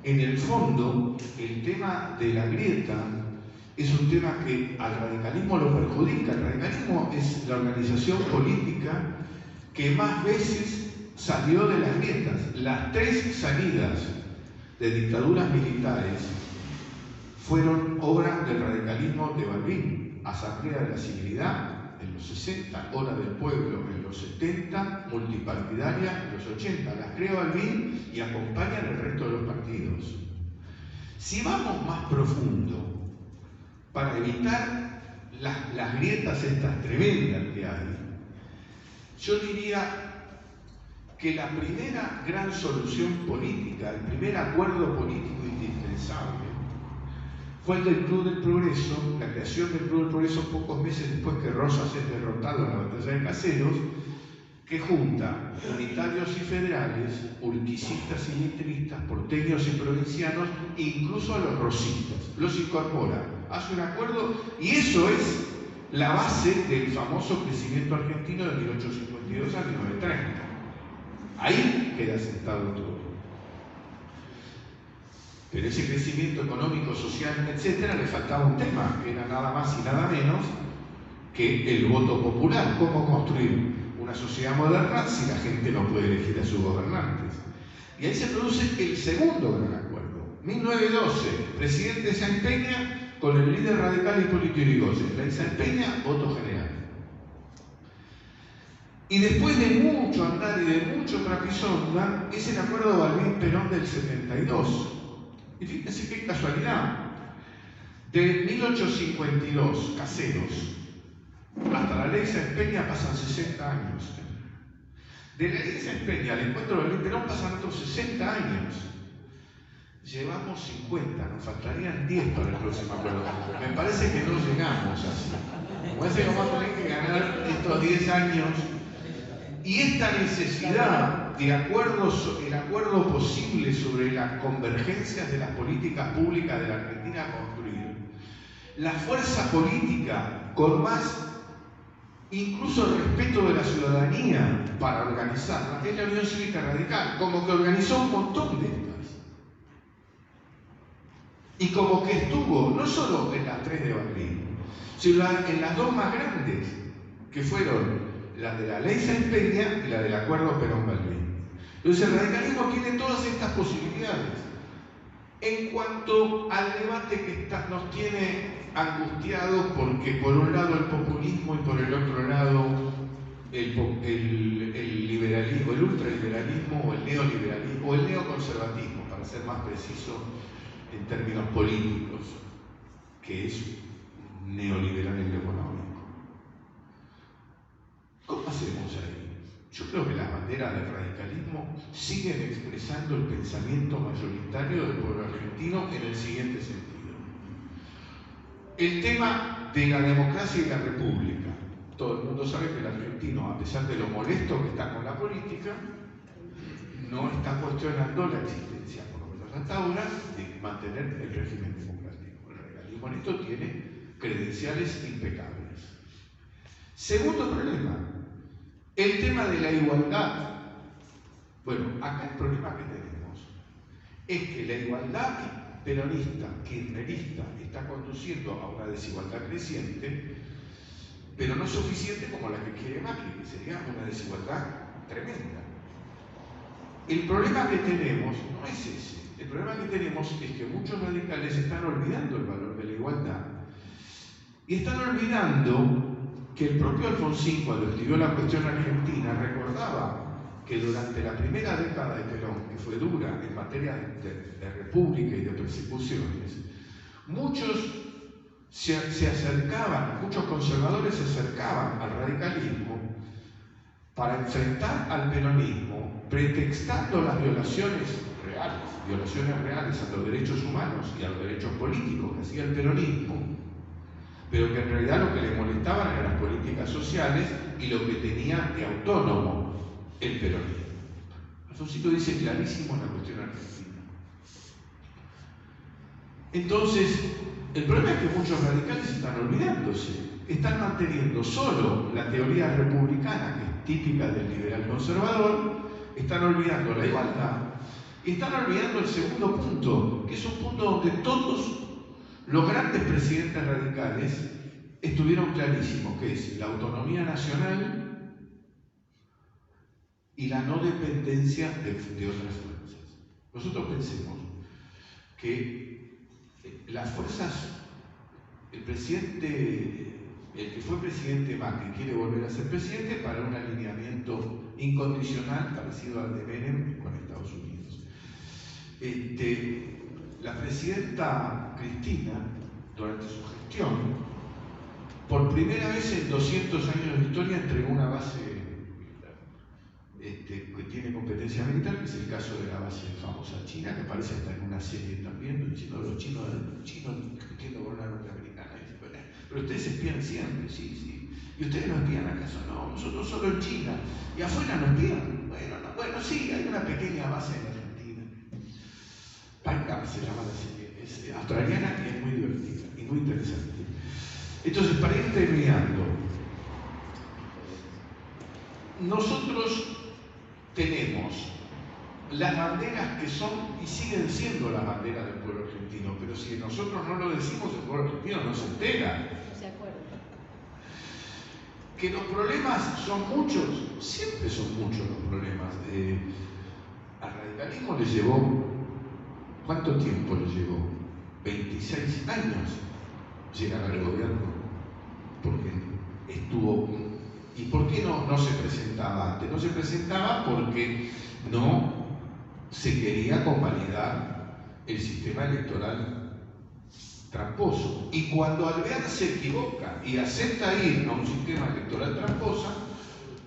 En el fondo, el tema de la grieta es un tema que al radicalismo lo perjudica. El radicalismo es la organización política que más veces salió de las grietas. Las 3 salidas de dictaduras militares fueron obra del radicalismo de Balbín. Asamblea de la Civilidad en los 60, Hora del Pueblo en los 70, Multipartidaria en los 80. Las crea Balbín y acompañan el resto de los partidos. Si vamos más profundo, para evitar las grietas estas tremendas que hay, yo diría que la primera gran solución política, el primer acuerdo político indispensable, fue el del Club del Progreso, la creación del Club del Progreso pocos meses después que Rosas es derrotado en la batalla de Caseros, que junta unitarios y federales, urquicistas y letristas, porteños y provincianos, e incluso a los rosistas. Los incorpora, hace un acuerdo, y eso es la base del famoso crecimiento argentino de 1852 a 1930. Ahí queda sentado todo. Pero ese crecimiento económico, social, etcétera, le faltaba un tema, que era nada más y nada menos que el voto popular. ¿Cómo construir una sociedad moderna si la gente no puede elegir a sus gobernantes? Y ahí se produce el segundo gran acuerdo. 1912, presidente Sáenz Peña con el líder radical Hipólito Yrigoyen. Ley Sáenz Peña, voto general. Y después de mucho andar y de mucho trapisonda, es el acuerdo Balbín-Perón del 72. Y fíjense qué casualidad. De 1852, Caseros, hasta la ley Sáenz Peña pasan 60 años. De la ley Sáenz Peña al encuentro de Balbín-Perón pasan otros 60 años. Llevamos 50, nos faltarían 10 para el próximo acuerdo. Me parece que no llegamos así. Me parece que vamos a tener que ganar estos 10 años. Y esta necesidad de acuerdos, el acuerdo posible sobre las convergencias de las políticas públicas de la Argentina a construir, la fuerza política con más incluso respeto de la ciudadanía para organizarla, es la Unión Cívica Radical, como que organizó un montón de estas. Y como que estuvo, no solo en las 3 de Balbín, sino en las 2 más grandes, que fueron la de la ley Sáenz Peña y la del acuerdo Perón-Balbín. Entonces el radicalismo tiene todas estas posibilidades. En cuanto al debate que nos tiene angustiados, porque por un lado el populismo y por el otro lado el liberalismo, el ultraliberalismo o el neoliberalismo o el neoconservatismo, para ser más preciso en términos políticos, que es neoliberal en lo económico. ¿Cómo hacemos ahí? Yo creo que las banderas del radicalismo siguen expresando el pensamiento mayoritario del pueblo argentino en el siguiente sentido. El tema de la democracia y la república. Todo el mundo sabe que el argentino, a pesar de lo molesto que está con la política, no está cuestionando la existencia, por lo menos hasta ahora, de mantener el régimen democrático. El radicalismo en esto tiene credenciales impecables. Segundo problema, el tema de la igualdad. Bueno, acá el problema que tenemos es que la igualdad peronista, kirchnerista, está conduciendo a una desigualdad creciente, pero no suficiente como la que quiere Macri, que sería una desigualdad tremenda. El problema que tenemos no es ese. El problema que tenemos es que muchos radicales están olvidando el valor de la igualdad y están olvidando que el propio Alfonsín, cuando escribió la cuestión argentina, recordaba que durante la primera década de Perón, que fue dura en materia de república y de persecuciones, muchos se acercaban, muchos conservadores se acercaban al radicalismo para enfrentar al peronismo, pretextando las violaciones reales a los derechos humanos y a los derechos políticos que hacía el peronismo, pero que en realidad lo que le molestaban eran las políticas sociales y lo que tenía de autónomo el peronismo. Alfonsín dice clarísimo en la cuestión argentina. Entonces, el problema es que muchos radicales están olvidándose, están manteniendo solo la teoría republicana, que es típica del liberal conservador, están olvidando la igualdad, Y están olvidando el segundo punto, que es un punto donde todos los grandes presidentes radicales estuvieron clarísimos, que es la autonomía nacional y la no dependencia de otras fuerzas. Nosotros pensemos que las fuerzas, el que fue presidente Macri quiere volver a ser presidente para un alineamiento incondicional parecido al de Menem con Estados Unidos. La presidenta Cristina, durante su gestión, por primera vez en 200 años de historia entregó una base que tiene competencia militar, que es el caso de la base famosa china, que aparece hasta en una serie también, los chinos discutiendo con una norteamericana. Pero ustedes espían siempre, sí. ¿Y ustedes no espían acaso? No, nosotros solo en China. ¿Y afuera no espían? Bueno, sí, hay una pequeña base en Argentina. Pancam se llama la serie. Es australiana y es muy divertida y muy interesante. Entonces, para ir terminando, nosotros tenemos las banderas que son y siguen siendo las banderas del pueblo argentino, pero si nosotros no lo decimos, el pueblo argentino no se entera. No se acuerda. Que los problemas son muchos, siempre son muchos los problemas. Al radicalismo le llevó, ¿cuánto tiempo le llevó? 26 años llegar al gobierno, porque estuvo. ¿Y por qué no se presentaba antes? No se presentaba porque no se quería convalidar el sistema electoral tramposo. Y cuando Alvear se equivoca y acepta ir a un sistema electoral tramposo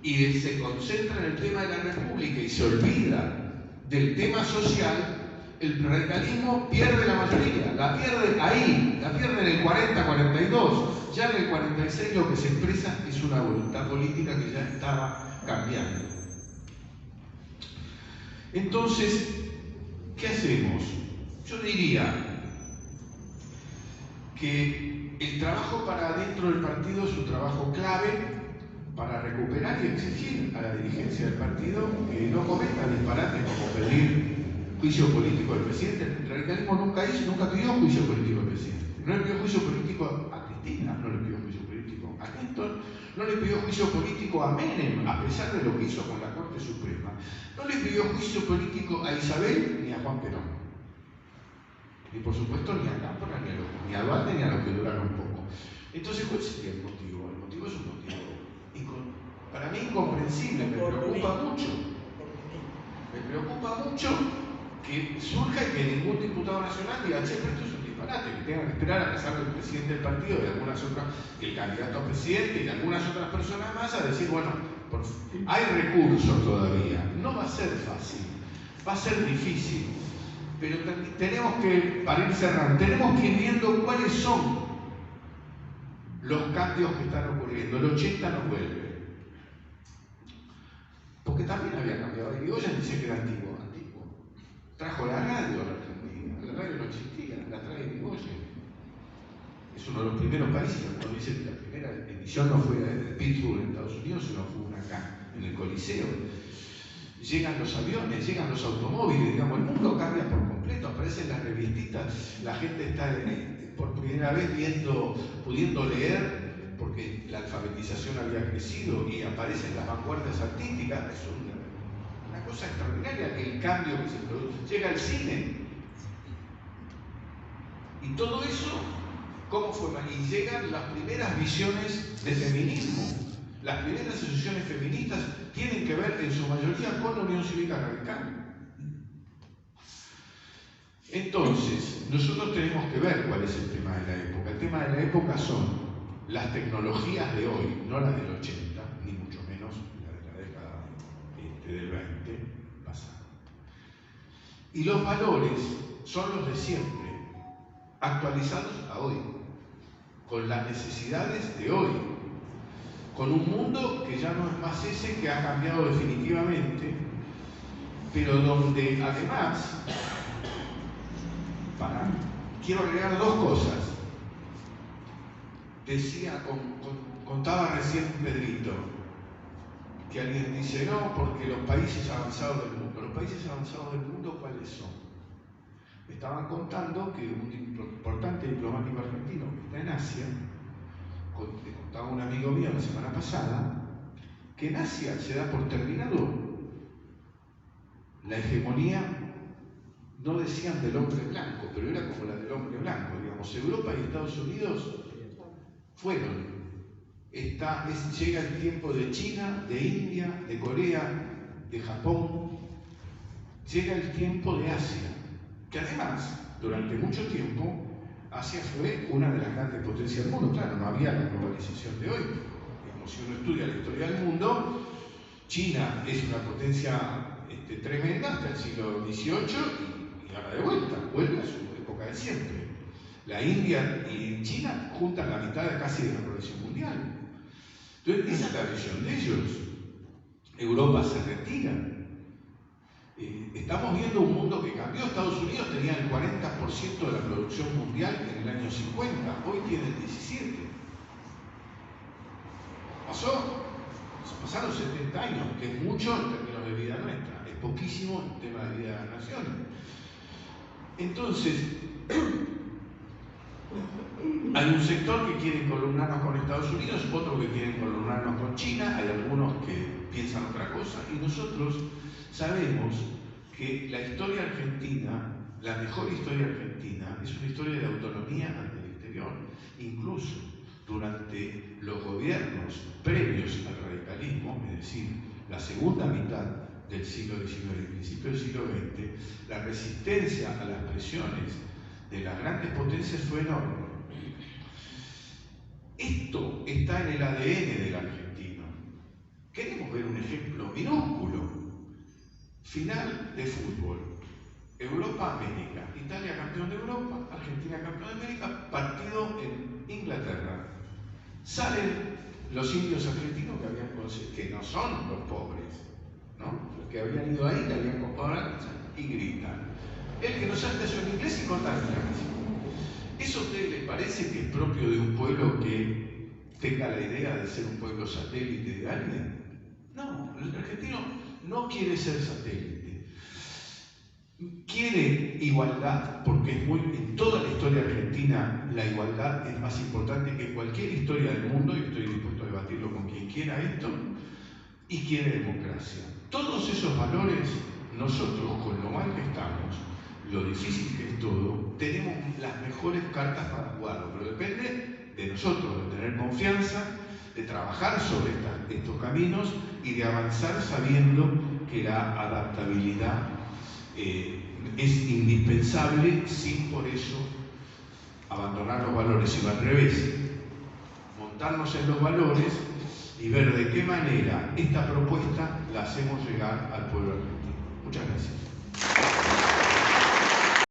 y se concentra en el tema de la República y se olvida del tema social, el radicalismo pierde la mayoría, la pierde ahí, la pierde en el 40-42. Ya en el 46 lo que se expresa es una voluntad política que ya estaba cambiando. Entonces, ¿qué hacemos? Yo diría que el trabajo para dentro del partido es un trabajo clave para recuperar y exigir a la dirigencia del partido que no cometa disparates como pedir juicio político del presidente. El radicalismo nunca pidió juicio político al presidente. No le pidió juicio político a Cristina, no le pidió juicio político a Néstor, no le pidió juicio político a Menem, a pesar de lo que hizo con la Corte Suprema. No le pidió juicio político a Isabel ni a Juan Perón. Y por supuesto ni a Cámpora, ni a Duarte, ni a los que duraron poco. Entonces, ¿cuál sería el motivo? El motivo es un motivo para mí incomprensible, me preocupa mucho. Me preocupa mucho que surja y que ningún diputado nacional diga, che, pero esto es un disparate, que tengan que esperar a pesar del presidente del partido, de algunas otras, el candidato a presidente y de algunas otras personas más, a decir, bueno, hay recursos todavía, no va a ser fácil, va a ser difícil, pero tenemos que, para ir cerrando, tenemos que ir viendo cuáles son los cambios que están ocurriendo. El 80 no vuelve, porque también había cambiado. Irigoyen dice que era antiguo. Trajo la radio a la Argentina. La radio no existía, la trae Irigoyen. Es uno de los primeros países. Cuando dice que la primera emisión no fue de Pittsburgh en Estados Unidos, sino fue una acá, en el Coliseo. Llegan los aviones, llegan los automóviles, digamos, el mundo cambia por completo, aparecen las revistitas, la gente está por primera vez pudiendo leer, porque la alfabetización había crecido y aparecen las vanguardias artísticas. Es una cosa extraordinaria el cambio que se produce. Llega el cine. Y todo eso, ¿cómo fue? Y llegan las primeras visiones de feminismo. Las primeras asociaciones feministas tienen que ver en su mayoría con la Unión Cívica Radical. Entonces, nosotros tenemos que ver cuál es el tema de la época. El tema de la época son las tecnologías de hoy, no las del 80, ni mucho menos la de la década del 20 pasada. Y los valores son los de siempre, actualizados a hoy, con las necesidades de hoy, con un mundo que ya no es más ese, que ha cambiado definitivamente, pero donde además, quiero agregar dos cosas. Decía, contaba recién Pedrito, que alguien dice, no, porque los países avanzados del mundo. ¿Los países avanzados del mundo cuáles son? Me estaban contando que un importante diplomático argentino que está en Asia, le contaba un amigo mío la semana pasada, que en Asia se da por terminado la hegemonía, no decían del hombre blanco, pero era como la del hombre blanco, digamos. Europa y Estados Unidos fueron. Llega el tiempo de China, de India, de Corea, de Japón. Llega el tiempo de Asia, que además, durante mucho tiempo, Asia fue una de las grandes potencias del mundo. Claro, no había la globalización de hoy. Digamos, si uno estudia la historia del mundo, China es una potencia tremenda hasta el siglo XVIII y ahora de vuelve a su época de siempre. La India y China juntan la mitad casi de la población mundial. Entonces, esa es la visión de ellos. Europa se retira. Estamos viendo un mundo que cambió. Estados Unidos tenía el 40% de la producción mundial en el año 50, hoy tiene el 17%. Pasaron 70 años, que es mucho en términos de vida nuestra, es poquísimo en tema de vida de las naciones. Entonces, hay un sector que quiere columnarnos con Estados Unidos, otro que quiere columnarnos con China, hay algunos que piensan otra cosa, y nosotros sabemos que la historia argentina, la mejor historia argentina, es una historia de autonomía ante el exterior. Incluso durante los gobiernos previos al radicalismo, es decir, la segunda mitad del siglo XIX y el principio del siglo XX, la resistencia a las presiones de las grandes potencias fue enorme. Esto está en el ADN del argentino. Queremos ver un ejemplo minúsculo. Final de fútbol. Europa-América. Italia campeón de Europa, Argentina campeón de América, partido en Inglaterra. Salen los indios argentinos que no son los pobres, ¿no? Los que habían ido ahí, que habían comprado y gritan. El que no sabe eso en inglés y corta el canción. ¿Eso a ustedes les parece que es propio de un pueblo que tenga la idea de ser un pueblo satélite de alguien? No, el argentino no quiere ser satélite. Quiere igualdad, porque en toda la historia argentina la igualdad es más importante que cualquier historia del mundo, y estoy dispuesto a debatirlo con quien quiera esto, y quiere democracia. Todos esos valores, nosotros, con lo mal que estamos, lo difícil que es todo, tenemos las mejores cartas para jugarlo, pero depende de nosotros, de tener confianza, de trabajar sobre estos caminos y de avanzar sabiendo que la adaptabilidad es indispensable sin por eso abandonar los valores, sino al revés, montarnos en los valores y ver de qué manera esta propuesta la hacemos llegar al pueblo argentino. Muchas gracias.